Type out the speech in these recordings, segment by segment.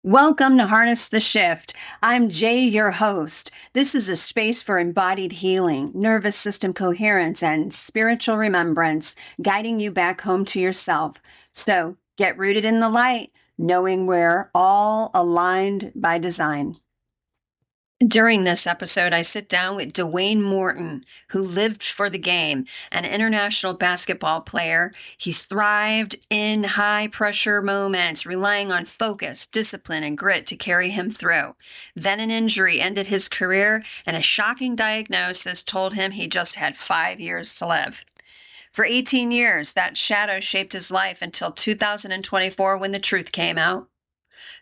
Welcome to Harness the Shift. I'm Jay, your host. This is a space for embodied healing, nervous system coherence, and spiritual remembrance, guiding you back home to yourself. So get rooted in the light, knowing we're all aligned by design. During this episode, I sit down with Dwayne Morton, who lived for the game, an international basketball player. He thrived in high pressure moments, relying on focus, discipline, and grit to carry him through. Then an injury ended his career, and a shocking diagnosis told him he just had 5 years to live. For 18 years, that shadow shaped his life until 2024 when the truth came out.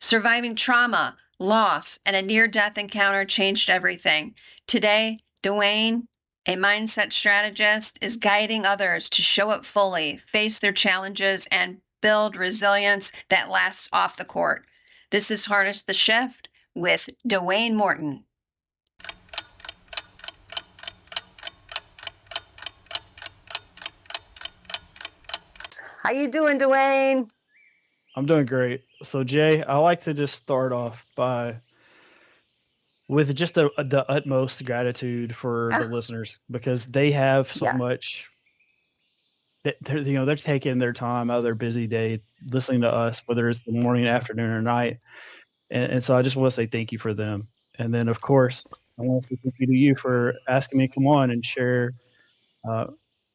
Surviving trauma, loss, and a near-death encounter changed everything. Today, Dwayne, a mindset strategist, is guiding others to show up fully, face their challenges, and build resilience that lasts off the court. This is Harness the Shift with Dwayne Morton. How you doing, Dwayne? I'm doing great. So Jay, I like to just start off with just the utmost gratitude for the listeners because they have so much. They're taking their time out of their busy day listening to us, whether it's the morning, afternoon, or night. And so I just want to say thank you for them. And then, of course, I want to say thank you to you for asking me to come on and share uh,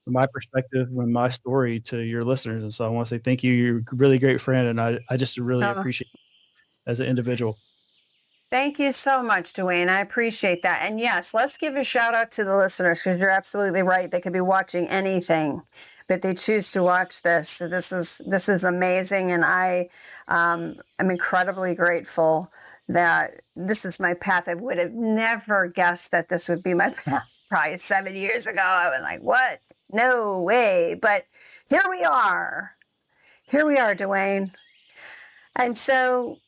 my perspective and my story to your listeners. And so I want to say thank you. You're a really great friend, and I just really appreciate you as an individual. Thank you so much, Dwayne. I appreciate that. And yes, let's give a shout out to the listeners because you're absolutely right. They could be watching anything, but they choose to watch this. So this is amazing, and I am incredibly grateful that this is my path. I would have never guessed that this would be my path. Probably 7 years ago, I was like, "What? No way!" But here we are. Here we are, Dwayne. And so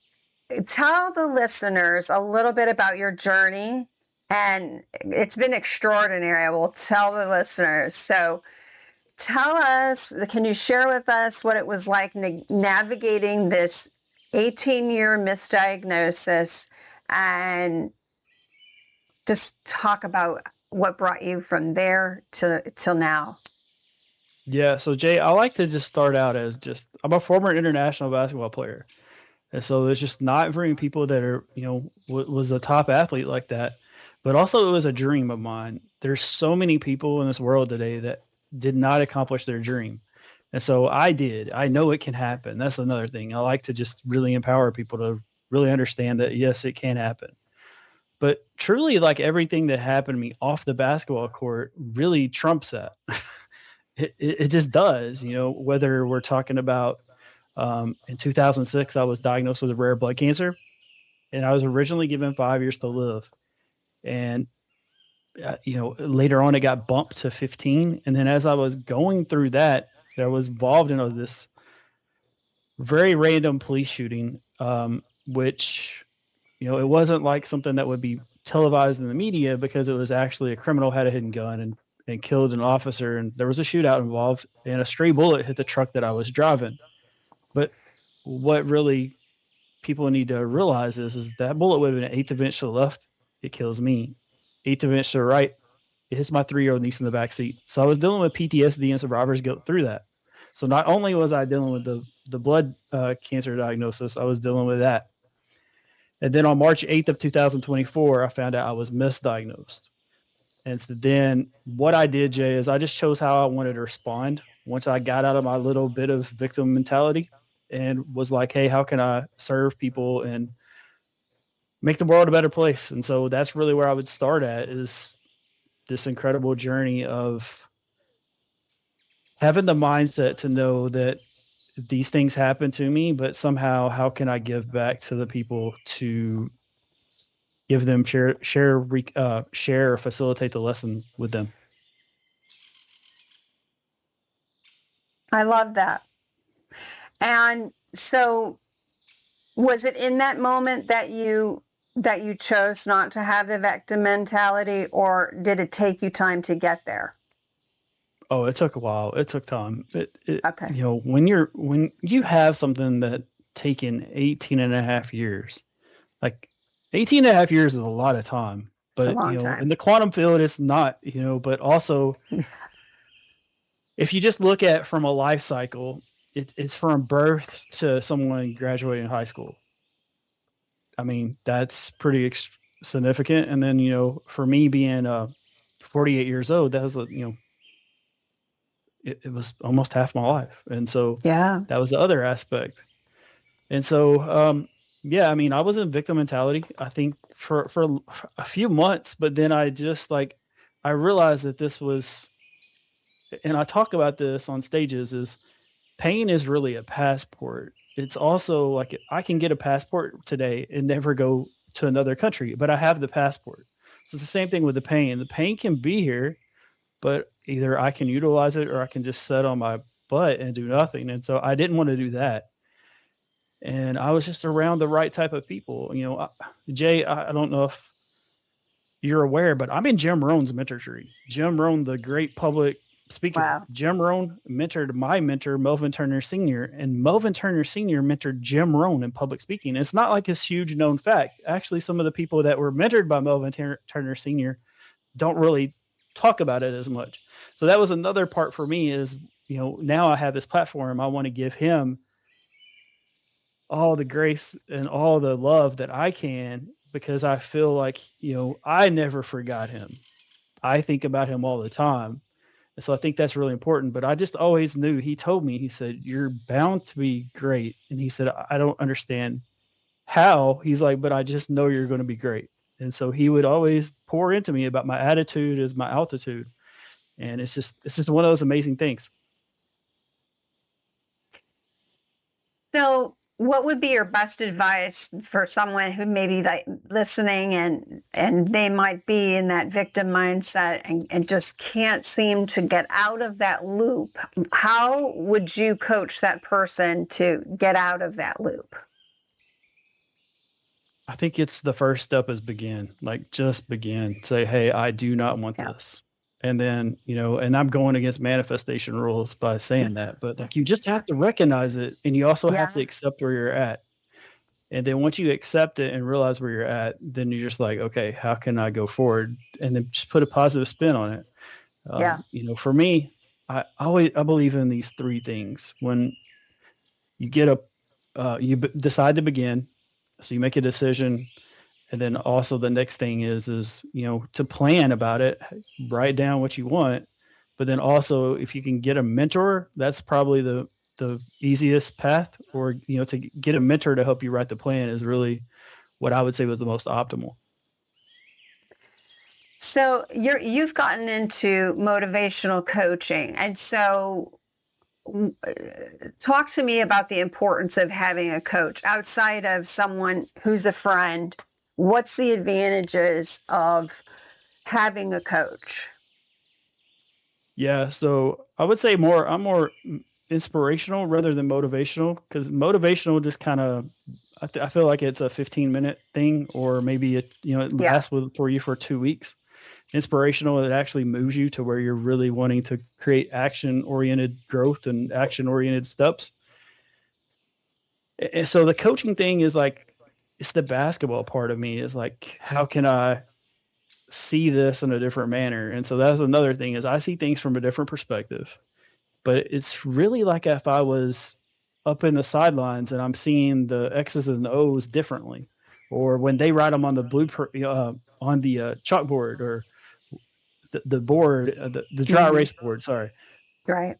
tell the listeners a little bit about your journey. And it's been extraordinary. I will tell the listeners. So tell us, can you share with us what it was like navigating this 18-year misdiagnosis and just talk about what brought you from there to till now? Yeah, so Jay, I like to just start out as I'm a former international basketball player. And so there's just not very many people that are, was a top athlete like that. But also it was a dream of mine. There's so many people in this world today that did not accomplish their dream. And so I did. I know it can happen. That's another thing. I like to just really empower people to really understand that, yes, it can happen. But truly, like everything that happened to me off the basketball court really trumps that. It just does, whether we're talking about in 2006, I was diagnosed with a rare blood cancer, and I was originally given 5 years to live. And, later on, it got bumped to 15. And then as I was going through that, I was involved in this very random police shooting, which, it wasn't like something that would be televised in the media because it was actually a criminal had a hidden gun and killed an officer. And there was a shootout involved, and a stray bullet hit the truck that I was driving. But what really people need to realize is that bullet would have been an eighth of an inch to the left, it kills me. Eighth of an inch to the right, it hits my 3-year-old niece in the back seat. So I was dealing with PTSD and survivor's guilt through that. So not only was I dealing with the blood cancer diagnosis, I was dealing with that. And then on March 8th of 2024, I found out I was misdiagnosed. And so then what I did, Jay, is I just chose how I wanted to respond once I got out of my little bit of victim mentality and was like, hey, how can I serve people and make the world a better place? And so that's really where I would start at, is this incredible journey of having the mindset to know that these things happen to me, but somehow how can I give back to the people to give them share or facilitate the lesson with them. I love that. And so was it in that moment that you chose not to have the victim mentality, or did it take you time to get there? Oh, it took a while. It took time. Okay. When you have something that taken 18 and a half years. Like 18 and a half years is a lot of time, It's a but long in time. the quantum field, it's not, but also if you just look at from a life cycle, it's from birth to someone graduating high school. I mean, that's pretty significant. And then, for me being 48 years old, that was, it was almost half my life. And so Yeah. that was the other aspect. And so, yeah, I mean, I was in victim mentality, I think for a few months, but then I just I realized that this was, and I talk about this on stages, is pain is really a passport. It's also like I can get a passport today and never go to another country, but I have the passport. So it's the same thing with the pain. The pain can be here, but either I can utilize it or I can just sit on my butt and do nothing. And so I didn't want to do that. And I was just around the right type of people. Jay, I don't know if you're aware, but I'm in Jim Rohn's mentor tree. Jim Rohn, the great public speaker. Wow. Jim Rohn mentored my mentor, Melvin Turner Sr., and Melvin Turner Sr. mentored Jim Rohn in public speaking. It's not like this huge known fact. Actually, some of the people that were mentored by Melvin Turner Sr. don't really talk about it as much. So that was another part for me is, now I have this platform. I want to give him all the grace and all the love that I can, because I feel like, I never forgot him. I think about him all the time. And so I think that's really important. But I just always knew, he told me, he said, you're bound to be great. And he said, I don't understand how. He's like, but I just know you're going to be great. And so he would always pour into me about my attitude is my altitude. And it's just one of those amazing things. So, what would be your best advice for someone who may be like listening and they might be in that victim mindset and just can't seem to get out of that loop? How would you coach that person to get out of that loop? I think it's the first step is begin, like just begin. Say, hey, I do not want Yeah. this. And then, and I'm going against manifestation rules by saying that, but like you just have to recognize it, and you also have to Yeah. accept where you're at. And then once you accept it and realize where you're at, then you're just like, okay, how can I go forward? And then just put a positive spin on it. Yeah. For me, I believe in these three things. When you decide to begin, so you make a decision, and then also the next thing is to plan about it, write down what you want, but then also if you can get a mentor, that's probably the easiest path, or to get a mentor to help you write the plan is really what I would say was the most optimal. So you've gotten into motivational coaching, and so talk to me about the importance of having a coach outside of someone who's a friend. What's the advantages of having a coach? Yeah, so I would say I'm more inspirational rather than motivational, because motivational just kind of, I feel like it's a 15-minute thing, or maybe it Yeah. lasts for you for 2 weeks. Inspirational, it actually moves you to where you're really wanting to create action oriented growth and action oriented steps. And so the coaching thing is like, it's the basketball part of me, is like, how can I see this in a different manner? And so that's another thing, is I see things from a different perspective, but it's really like if I was up in the sidelines and I'm seeing the X's and O's differently, or when they write them on the on the chalkboard, or the board, the dry Mm-hmm. erase board. Sorry, Right.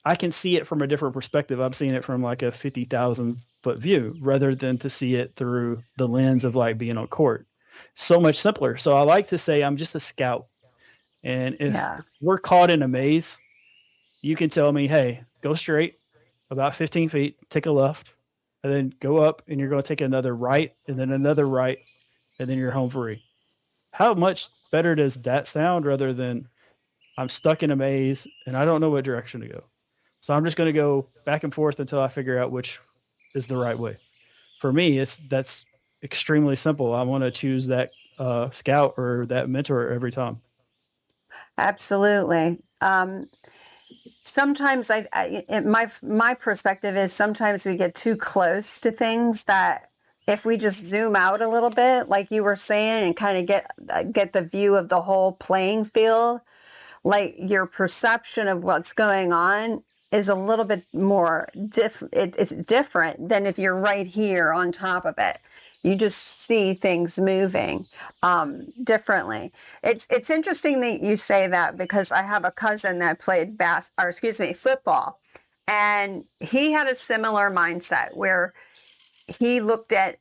I can see it from a different perspective. I'm seeing it from like a 50,000-foot view, rather than to see it through the lens of like being on court. So much simpler. So I like to say I'm just a scout, and if Yeah. we're caught in a maze, you can tell me, hey, go straight about 15 feet, take a left, and then go up, and you're going to take another right, and then another right, and then you're home free. How much better does that sound, rather than I'm stuck in a maze and I don't know what direction to go? So I'm just going to go back and forth until I figure out which is the right way. For me, that's extremely simple. I want to choose that scout or that mentor every time. Absolutely. sometimes my perspective is sometimes we get too close to things that if we just zoom out a little bit, like you were saying, and kind of get the view of the whole playing field, like your perception of what's going on is a little bit more it's different than if you're right here on top of it. You just see things moving differently. It's interesting that you say that because I have a cousin that played football, and he had a similar mindset where he looked at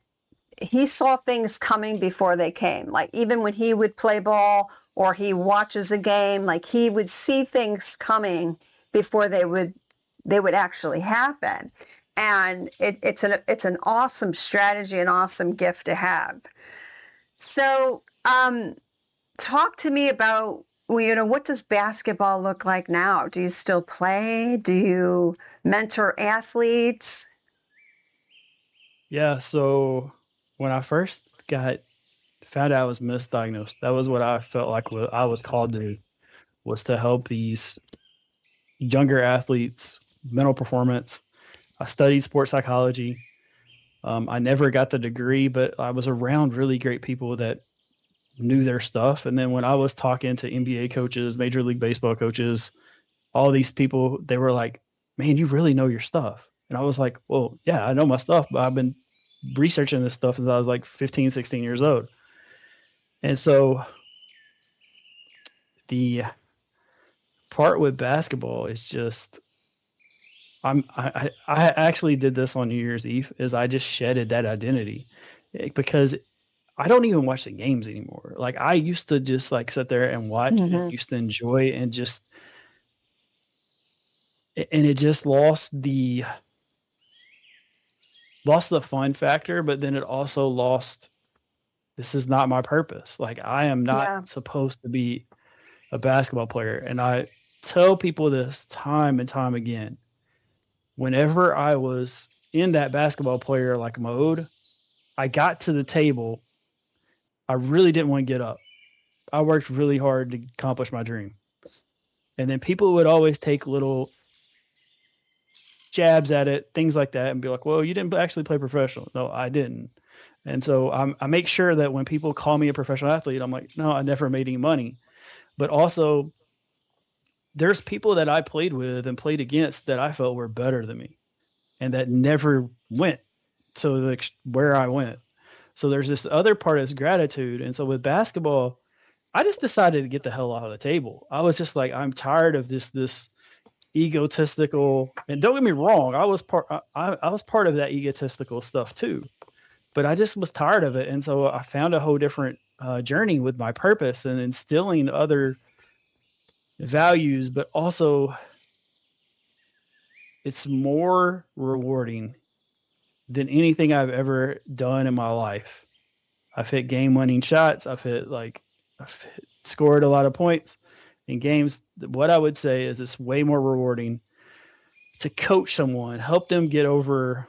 he saw things coming before they came. Like even when he would play ball or he watches a game, like he would see things coming before they would actually happen. And it's an awesome strategy, an awesome gift to have. So, talk to me about, well, what does basketball look like now? Do you still play? Do you mentor athletes? Yeah. So when I first found out I was misdiagnosed, that was what I felt like what I was called to do, was to help these younger athletes, mental performance. I studied sports psychology. I never got the degree, but I was around really great people that knew their stuff. And then when I was talking to NBA coaches, Major League Baseball coaches, all these people, they were like, man, you really know your stuff. And I was like, well, yeah, I know my stuff, but I've been researching this stuff since I was like 15, 16 years old. And so the part with basketball is just, I actually did this on New Year's Eve, is I just shedded that identity because I don't even watch the games anymore. Like I used to just like sit there and watch and used to enjoy and it just lost the fun factor, but then it also lost, this is not my purpose. Like I am not supposed to be a basketball player. And I tell people this time and time again. Whenever I was in that basketball player like mode, I got to the table. I really didn't want to get up. I worked really hard to accomplish my dream. And then people would always take little jabs at it, things like that, and be like, well, you didn't actually play professional. No, I didn't. And so I make sure that when people call me a professional athlete, I'm like, no, I never made any money. But also, there's people that I played with and played against that I felt were better than me and that never went to where I went. So there's this other part is gratitude. And so with basketball, I just decided to get the hell out of the table. I was just like, I'm tired of this egotistical, and don't get me wrong, I was part of that egotistical stuff too, but I just was tired of it. And so I found a whole different journey with my purpose and instilling other values, but also it's more rewarding than anything I've ever done in my life. I've hit game-winning shots. I've scored a lot of points in games. What I would say is it's way more rewarding to coach someone, help them get over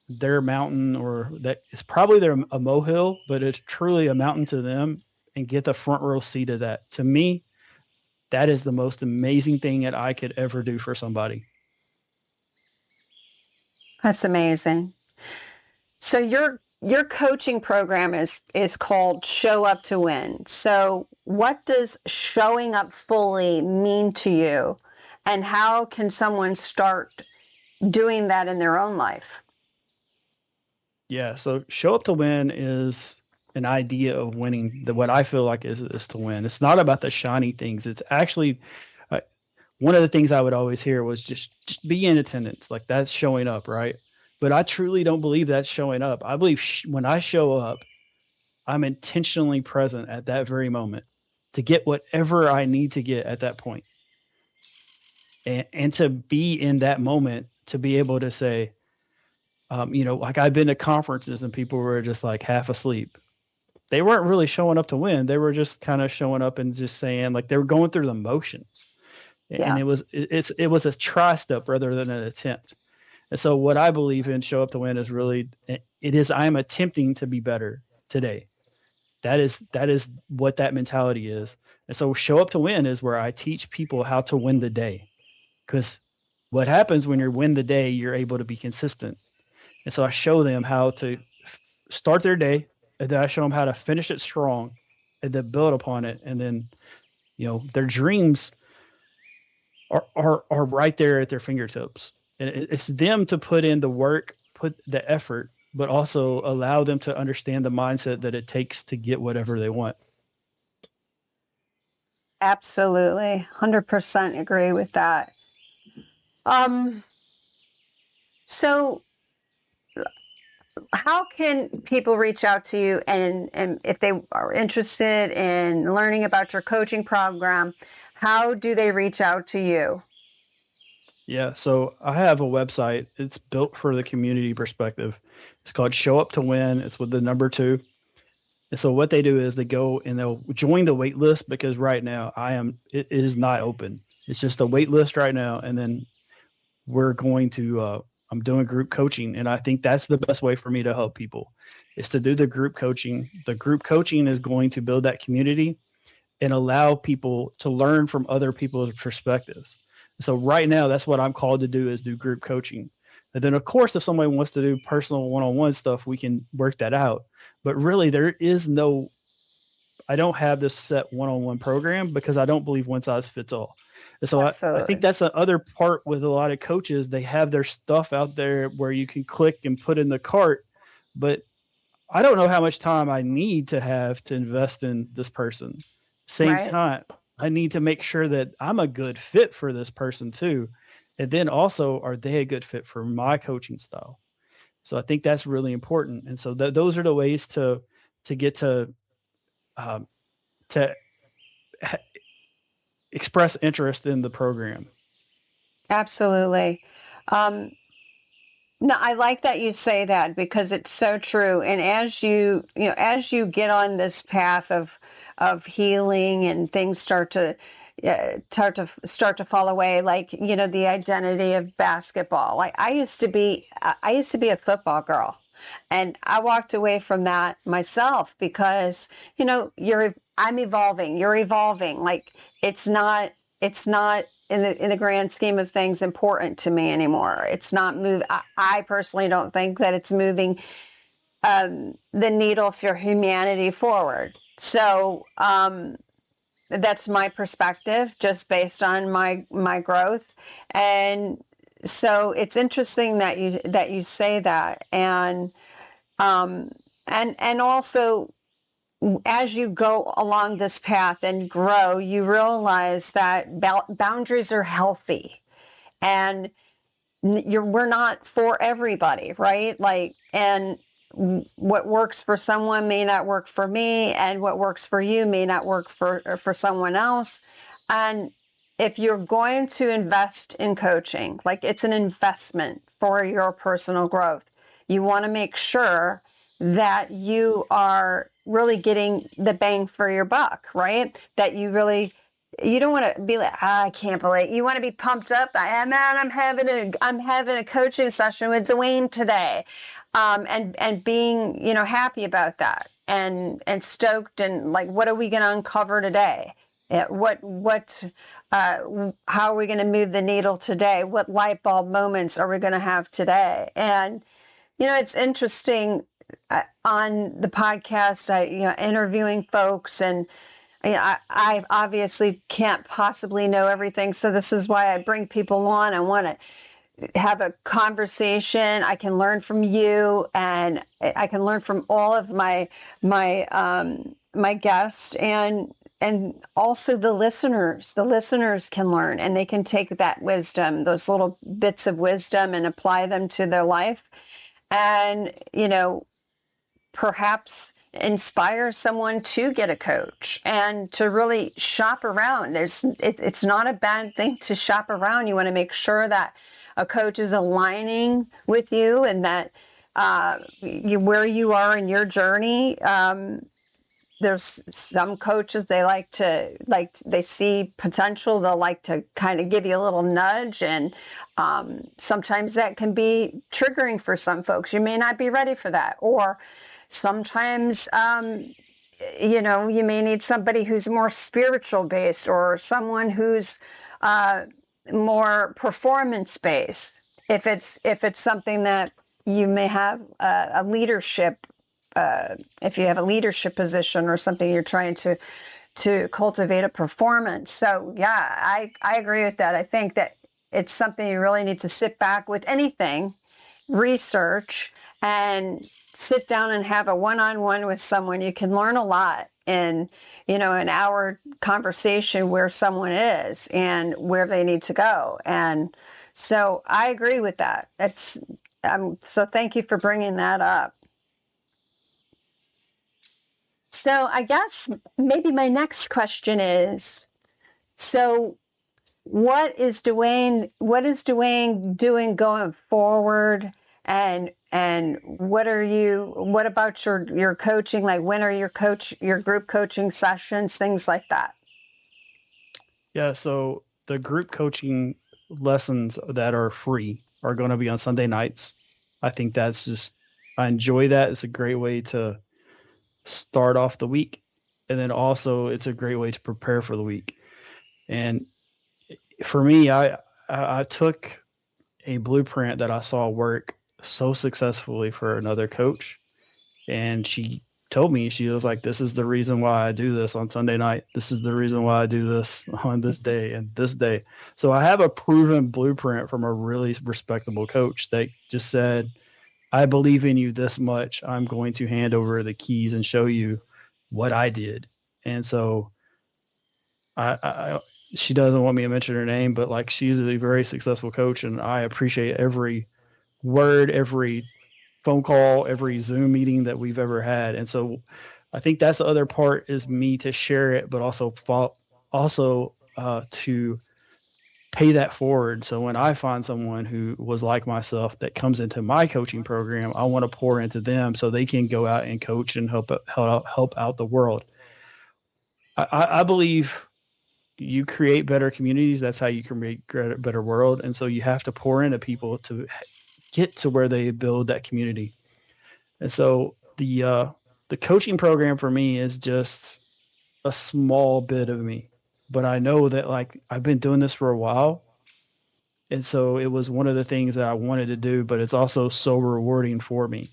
their mountain, or that it's probably a molehill, but it's truly a mountain to them, and get the front row seat of that. To me, that is the most amazing thing that I could ever do for somebody. That's amazing. So your coaching program is called Show Up to Win. So what does showing up fully mean to you, and how can someone start doing that in their own life? Yeah, so Show Up to Win is an idea of winning. What I feel like is to win. It's not about the shiny things. It's actually one of the things I would always hear was just be in attendance. Like that's showing up, right? But I truly don't believe that's showing up. I believe when I show up, I'm intentionally present at that very moment to get whatever I need to get at that point. And to be in that moment, to be able to say, like I've been to conferences and people were just like half asleep. They weren't really showing up to win. They were just kind of showing up and just saying, like, they were going through the motions. Yeah. And it was a try step rather than an attempt. And so what I believe in Show Up to Win is really, I'm attempting to be better today. That is what that mentality is. And so Show Up to Win is where I teach people how to win the day. because what happens when you win the day, you're able to be consistent. And so I show them how to start their day, and then I show them how to finish it strong, and then build upon it. And then, their dreams are right there at their fingertips. And it's them to put in the work, put the effort, but also allow them to understand the mindset that it takes to get whatever they want. Absolutely. 100% agree with that. Um, so how can people reach out to you and if they are interested in learning about your coaching program, how do they reach out to you? Yeah, so I have a website. It's built for the community perspective. It's called Show Up to Win. It's with the number 2. And so what they do is they go and they'll join the wait list, because right now it is not open. It's just a wait list right now. And then we're going to, I'm doing group coaching. And I think that's the best way for me to help people, is to do the group coaching. The group coaching is going to build that community and allow people to learn from other people's perspectives. So right now, that's what I'm called to do, is do group coaching. And then, of course, if somebody wants to do personal one-on-one stuff, we can work that out. But really, I don't have this set one-on-one program, because I don't believe one size fits all. And so I think Absolutely. that's the other part with a lot of coaches. They have their stuff out there where you can click and put in the cart, but I don't know how much time I need to have to invest in this person. Same Right. time, I need to make sure that I'm a good fit for this person too. And then also, are they a good fit for my coaching style? So I think that's really important. And so those are the ways to get um, to express interest in the program. Absolutely. Um, No, I like that you say that because it's so true. And as you get on this path of healing and things start to fall away, like the identity of basketball. Like I used to be a football girl, and I walked away from that myself because I'm evolving. You're evolving. Like it's not in the grand scheme of things important to me anymore. It's not move. I personally don't think that it's moving the needle for humanity forward. So that's my perspective, just based on my growth. And so it's interesting that you say that, um, and also as you go along this path and grow, you realize that boundaries are healthy, and we're not for everybody, right? Like, and what works for someone may not work for me, and what works for you may not work for someone else. And if you're going to invest in coaching, like it's an investment for your personal growth, you want to make sure that you are really getting the bang for your buck, right? That you don't want to be like, I can't believe, you want to be pumped up. I'm having a coaching session with Dwayne today. And being, happy about that, and stoked, and like, what are we going to uncover today? How are we going to move the needle today? What light bulb moments are we going to have today? And, it's interesting, on the podcast, interviewing folks, and I obviously can't possibly know everything. So this is why I bring people on. I want to have a conversation. I can learn from you, and I can learn from all of my guests, and also the listeners. The listeners can learn, and they can take that wisdom, those little bits of wisdom, and apply them to their life. And, perhaps inspire someone to get a coach and to really shop around. It's not a bad thing to shop around. You want to make sure that a coach is aligning with you, and that where you are in your journey. There's some coaches, they see potential. They'll like to kind of give you a little nudge, and sometimes that can be triggering for some folks. You may not be ready for that, or sometimes you may need somebody who's more spiritual based, or someone who's more performance based. If it's something that you may have a leadership, if you have a leadership position or something you're trying to cultivate a performance. So yeah, I agree with that. I think that it's something you really need to sit back with anything, research, and sit down and have a one-on-one with someone. You can learn a lot in, an hour conversation where someone is and where they need to go. And so I agree with that. So thank you for bringing that up. So I guess maybe my next question is, so what is Dwayne doing going forward, and what about your coaching, like when are your group coaching sessions, things like that? Yeah, so the group coaching lessons that are free are going to be on Sunday nights. I think I enjoy that. It's a great way to start off the week. And then also it's a great way to prepare for the week. And for me, I took a blueprint that I saw work so successfully for another coach, and she told me, she was like, this is the reason why I do this on Sunday night. This is the reason why I do this on this day and this day. So I have a proven blueprint from a really respectable coach that just said, I believe in you this much. I'm going to hand over the keys and show you what I did. And so she doesn't want me to mention her name, but like, she's a very successful coach, and I appreciate every word, every phone call, every Zoom meeting that we've ever had. And so I think that's the other part, is me to share it, but also to pay that forward. So when I find someone who was like myself that comes into my coaching program, I want to pour into them so they can go out and coach and help out the world. I believe you create better communities. That's how you create a better world. And so you have to pour into people to get to where they build that community. And so the coaching program for me is just a small bit of me, but I know that, like, I've been doing this for a while, and so it was one of the things that I wanted to do, but it's also so rewarding for me.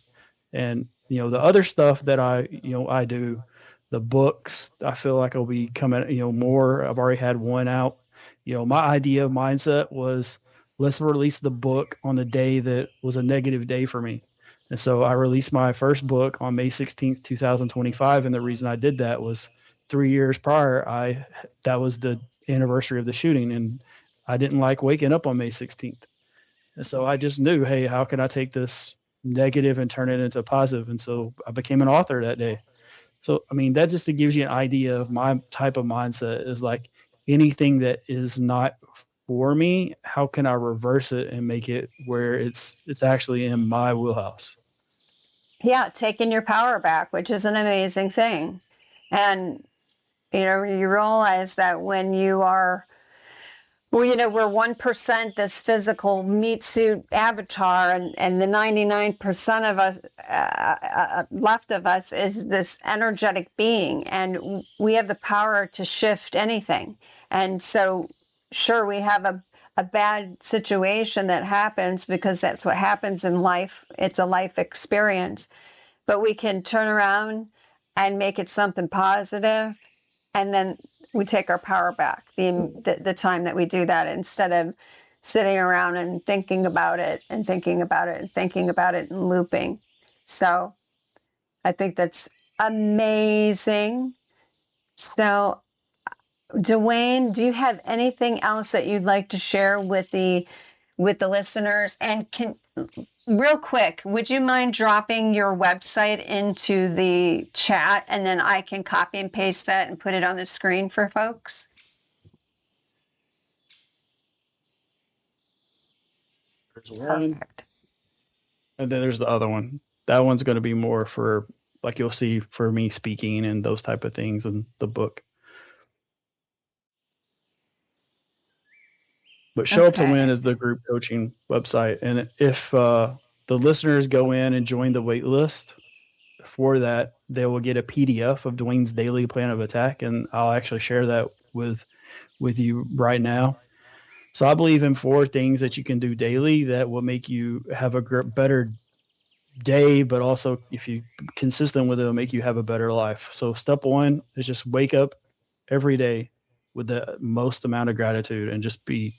And the other stuff that I do, the books, I feel like I'll be coming more. I've already had one out. My idea of mindset was, let's release the book on the day that was a negative day for me. And so I released my first book on May 16th, 2025. And the reason I did that was 3 years prior, that was the anniversary of the shooting, and I didn't like waking up on May 16th. And so I just knew, hey, how can I take this negative and turn it into positive? And so I became an author that day. So, I mean, that just gives you an idea of my type of mindset, is like, anything that is not for me, how can I reverse it and make it where it's actually in my wheelhouse? Yeah, taking your power back, which is an amazing thing. And you realize that when you are, well, we're 1% this physical meat suit avatar, and the 99% of us left of us is this energetic being, and we have the power to shift anything. And so, sure, we have a bad situation that happens because that's what happens in life. It's a life experience, but we can turn around and make it something positive, and then we take our power back the time that we do that, instead of sitting around and thinking about it and thinking about it and thinking about it and looping. So I think that's amazing. So, Dwayne, do you have anything else that you'd like to share with the listeners? And real quick, would you mind dropping your website into the chat, and then I can copy and paste that and put it on the screen for folks? There's one, Perfect. and then there's the other one. That one's going to be more for, like, you'll see, for me speaking and those type of things in the book. But Show Up to Win Okay. is the group coaching website. And if the listeners go in and join the wait list for that, they will get a PDF of Dwayne's daily plan of attack. And I'll actually share that with you right now. So I believe in 4 things that you can do daily that will make you have a better day, but also if you consistent with it, it'll make you have a better life. So step 1 is just wake up every day with the most amount of gratitude and just be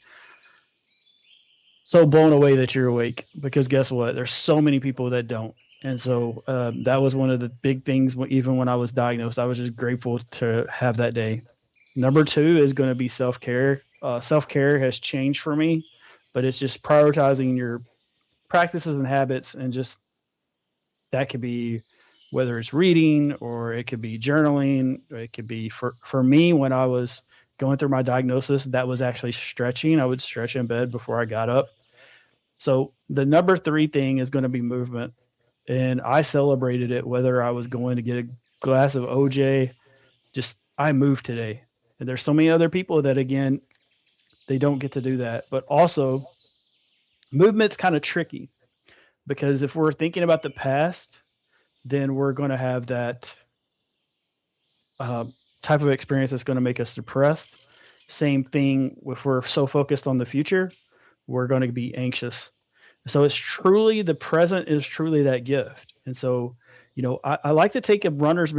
so blown away that you're awake, because guess what? There's so many people that don't. And so that was one of the big things. Even when I was diagnosed, I was just grateful to have that day. Number 2 is going to be self-care. Self-care has changed for me, but it's just prioritizing your practices and habits, and just that could be whether it's reading or it could be journaling, or it could be for me when I was going through my diagnosis, that was actually stretching. I would stretch in bed before I got up. So the number 3 thing is going to be movement. And I celebrated it whether I was going to get a glass of OJ. Just I moved today. And there's so many other people that, again, they don't get to do that. But also, movement's kind of tricky, because if we're thinking about the past, then we're going to have that type of experience that's going to make us depressed. Same thing if we're so focused on the future, we're going to be anxious. So it's truly the present is truly that gift. And so, I like to take a runner's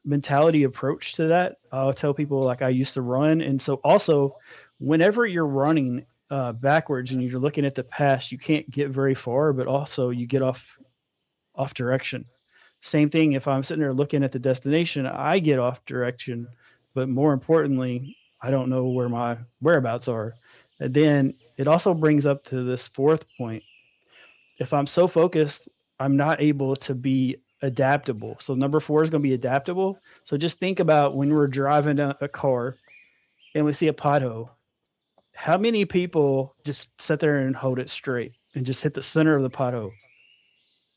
mentality approach to that. I'll tell people, like, I used to run. And so also, whenever you're running backwards and you're looking at the past, you can't get very far, but also you get off direction. Same thing if I'm sitting there looking at the destination, I get off direction, but more importantly, I don't know where my whereabouts are. And then it also brings up to this 4th point. If I'm so focused, I'm not able to be adaptable. So number 4 is going to be adaptable. So just think about when we're driving a car and we see a pothole. How many people just sit there and hold it straight and just hit the center of the pothole?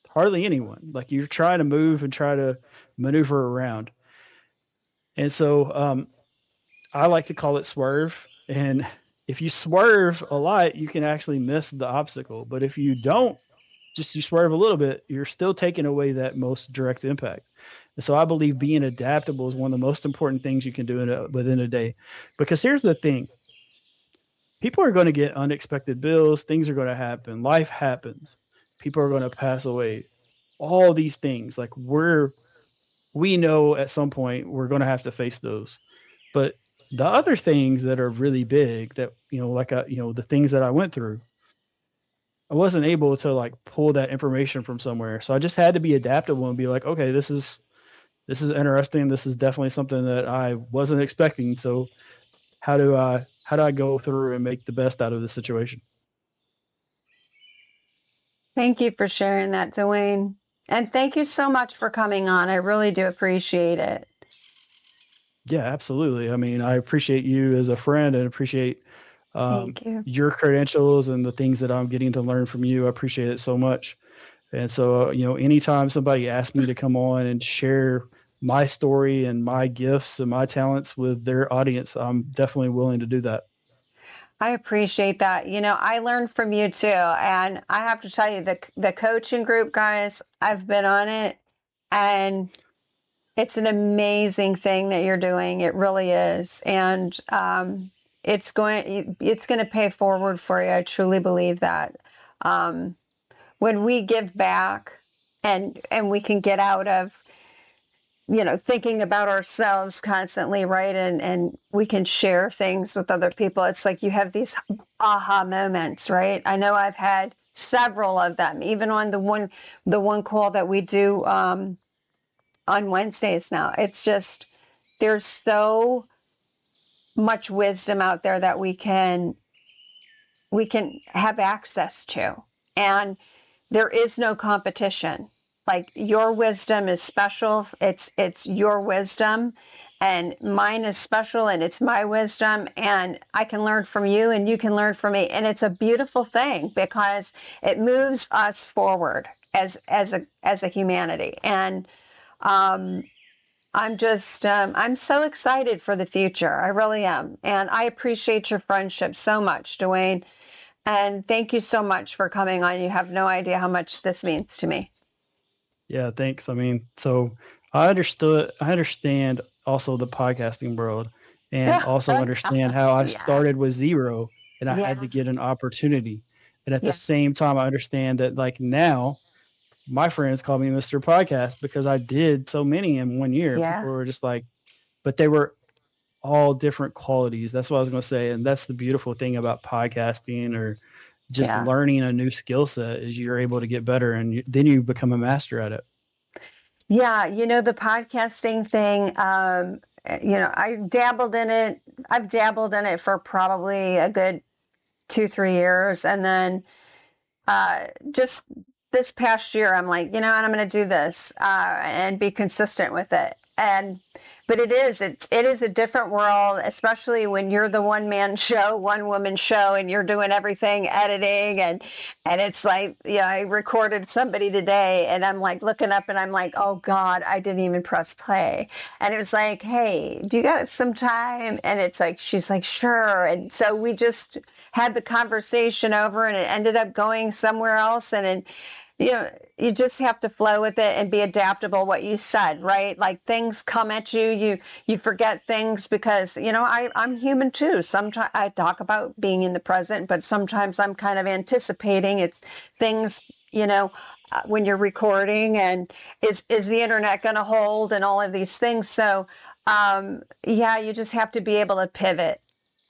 Hardly anyone. Like, you're trying to move and try to maneuver around. And so I like to call it swerve. And if you swerve a lot, you can actually miss the obstacle. But if you don't, just you swerve a little bit, you're still taking away that most direct impact. And so I believe being adaptable is one of the most important things you can do within a day. Because here's the thing. People are going to get unexpected bills. Things are going to happen. Life happens. People are going to pass away. All these things, like, we know at some point we're going to have to face those. But the other things that are really big that, like, the things that I went through, I wasn't able to, like, pull that information from somewhere. So I just had to be adaptable and be like, okay, this is interesting. This is definitely something that I wasn't expecting. So how do I go through and make the best out of the situation? Thank you for sharing that, Dwayne. And thank you so much for coming on. I really do appreciate it. Yeah, absolutely. I mean, I appreciate you as a friend and appreciate Thank you. your credentials and the things that I'm getting to learn from you. I appreciate it so much. And so, anytime somebody asks me to come on and share my story and my gifts and my talents with their audience, I'm definitely willing to do that. I appreciate that. I learned from you too. And I have to tell you, the coaching group, guys, I've been on it, and it's an amazing thing that you're doing. It really is. And it's going to pay forward for you. I truly believe that. When we give back, and we can get out of thinking about ourselves constantly, right? And we can share things with other people. It's like you have these aha moments, right? I know I've had several of them, even on the one call that we do on Wednesdays now. It's just, there's so much wisdom out there that we can have access to. And there is no competition. Like, your wisdom is special. It's your wisdom, and mine is special, and it's my wisdom, and I can learn from you and you can learn from me. And it's a beautiful thing because it moves us forward as a humanity. And I'm so excited for the future. I really am. And I appreciate your friendship so much, Dwayne. And thank you so much for coming on. You have no idea how much this means to me. Yeah, thanks. I mean, so I understand also the podcasting world, and also understand how I started with zero and I had to get an opportunity. And at the Yeah. same time, I understand that like now my friends call me Mr. Podcast because I did so many in 1 year. Yeah. People were just like, but they were all different qualities. That's what I was going to say. And that's the beautiful thing about podcasting or just Yeah. learning a new skill set is you're able to get better and then you become a master at it. Yeah, the podcasting thing, I dabbled in it. I've dabbled in it for probably a good 2, 3 years. And then just this past year, I'm like, and I'm going to do this and be consistent with it. But it is a different world, especially when you're the one-man show, one-woman show, and you're doing everything, editing, and it's like, I recorded somebody today, and I'm like looking up, and I'm like, oh God, I didn't even press play, and it was like, hey, do you got some time? And it's like, she's like, sure, and so we just had the conversation over, and it ended up going somewhere else, and you just have to flow with it and be adaptable. What you said, right? Like things come at you forget things because, I'm human too. Sometimes I talk about being in the present, but sometimes I'm kind of anticipating it's things, when you're recording and is the internet going to hold and all of these things. So, you just have to be able to pivot.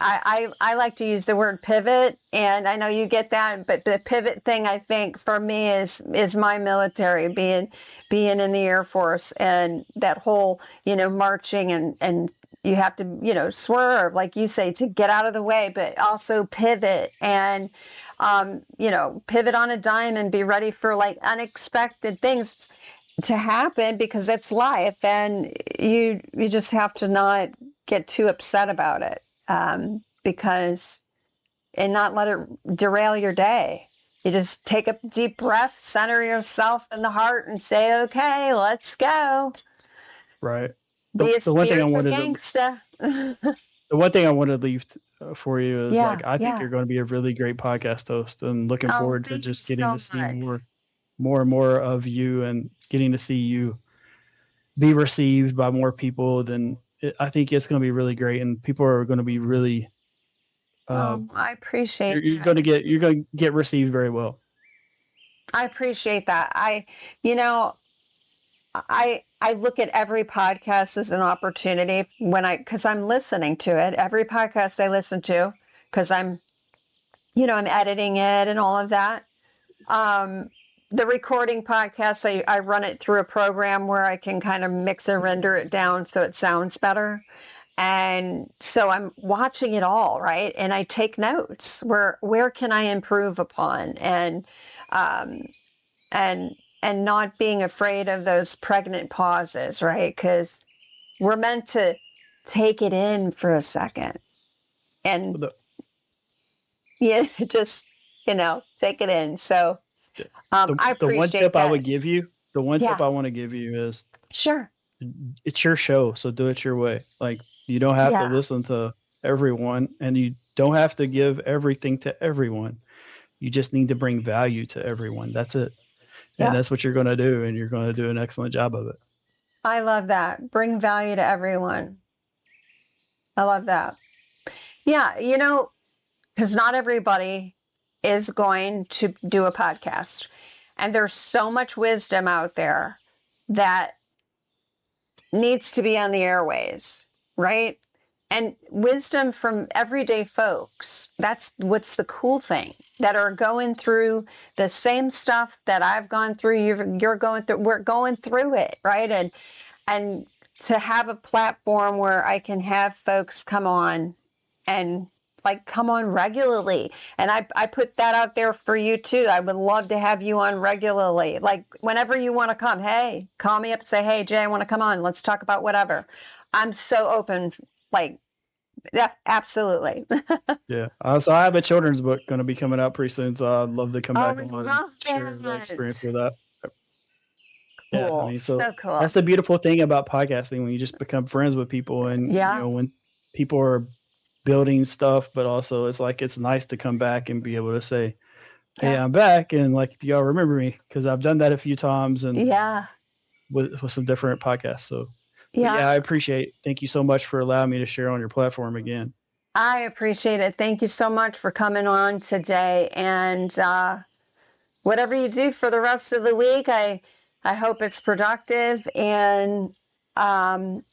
I like to use the word pivot, and I know you get that, but the pivot thing, I think, for me is my military, being in the Air Force, and that whole, marching and you have to, swerve, like you say, to get out of the way, but also pivot and, pivot on a dime and be ready for like unexpected things to happen because it's life, and you just have to not get too upset about it. Because and not let it derail your day. You just take a deep breath, center yourself in the heart, and say, "Okay, let's go." Right. Be a The one thing I spiritual wanted gangsta. the one thing I wanted to leave for you is Yeah, like I think yeah. you're going to be a really great podcast host, and looking Oh, forward to thank you just getting so to see much. more and more of you and getting to see you be received by more people. I think it's going to be really great, and people are going to be really. I appreciate You're that. you're going to get received very well. I appreciate that. You know, I look at every podcast as an opportunity because I'm listening to it. Every podcast I listen to, because I'm editing it and all of that. The recording podcast, I run it through a program where I can kind of mix and render it down so it sounds better. And so I'm watching it all, right? And I take notes. Where can I improve upon? Um, and not being afraid of those pregnant pauses, right? Because we're meant to take it in for a second and just take it in. So I The one appreciate tip I that. would give you, the one Yeah, tip I want to give you is sure. it's your show, so do it your way. Like you don't have to Yeah, listen to everyone, and you don't have to give everything to everyone. You just need to bring value to everyone. That's it. And yeah. that's what you're going to do, and you're going to do an excellent job of it. I love that. Bring value to everyone. I love that. Yeah, because not everybody is going to do a podcast. And there's so much wisdom out there that needs to be on the airways, right? And wisdom from everyday folks. That's what's the cool thing, that are going through the same stuff that I've gone through. You're going through, we're going through it, right? And to have a platform where I can have folks come on and come on regularly. And I put that out there for you too. I would love to have you on regularly. Like whenever you want to come, hey, call me up and say, hey, Jay, I want to come on. Let's talk about whatever. I'm so open. Yeah, absolutely. Yeah. So I have a children's book going to be coming out pretty soon, so I'd love to come back I on and love share the experience with that. Yeah, I Cool. mean, so So cool. that's the beautiful thing about podcasting when you just become friends with people, and Yeah. when people are building stuff, but also it's nice to come back and be able to say, "Hey, I'm back," and do y'all remember me? Because I've done that a few times, and Yeah. with some different podcasts. So, but Yeah. yeah, I appreciate. Thank you so much for allowing me to share on your platform again. I appreciate it. Thank you so much for coming on today. And whatever you do for the rest of the week, I hope it's productive. And I'll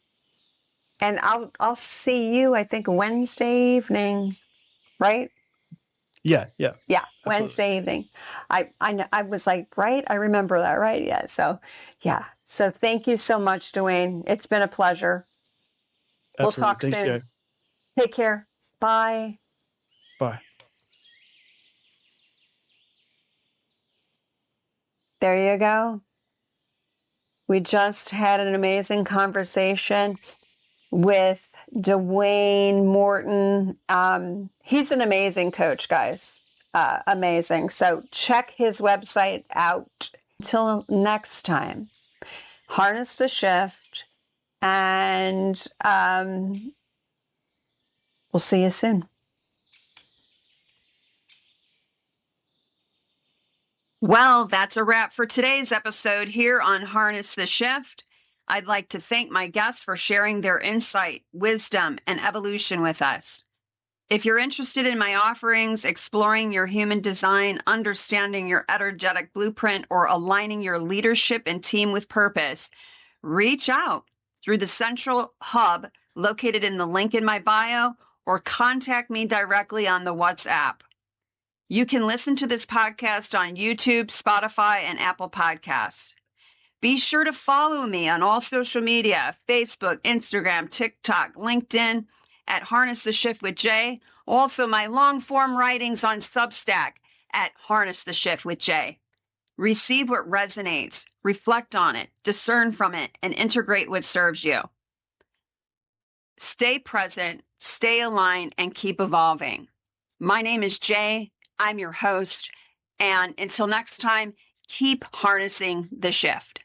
see you, I think, Wednesday evening, right? Yeah. Yeah, Absolutely. Wednesday evening. I was like, right? I remember that, right? Yeah. So, yeah. So thank you so much, Dwayne. It's been a pleasure. We'll Absolutely. talk Thanks, soon. Jay. Take care. Bye. Bye. There you go. We just had an amazing conversation with Dwayne Morton. He's an amazing coach, guys. Amazing. So check his website out. Until next time, harness the shift, and we'll see you soon. Well, that's a wrap for today's episode here on Harness the Shift. I'd like to thank my guests for sharing their insight, wisdom, and evolution with us. If you're interested in my offerings, exploring your human design, understanding your energetic blueprint, or aligning your leadership and team with purpose, reach out through the central hub located in the link in my bio, or contact me directly on the WhatsApp. You can listen to this podcast on YouTube, Spotify, and Apple Podcasts. Be sure to follow me on all social media, Facebook, Instagram, TikTok, LinkedIn, at Harness the Shift with Jay. Also, my long form writings on Substack at Harness the Shift with Jay. Receive what resonates, reflect on it, discern from it, and integrate what serves you. Stay present, stay aligned, and keep evolving. My name is Jay. I'm your host. And until next time, keep harnessing the shift.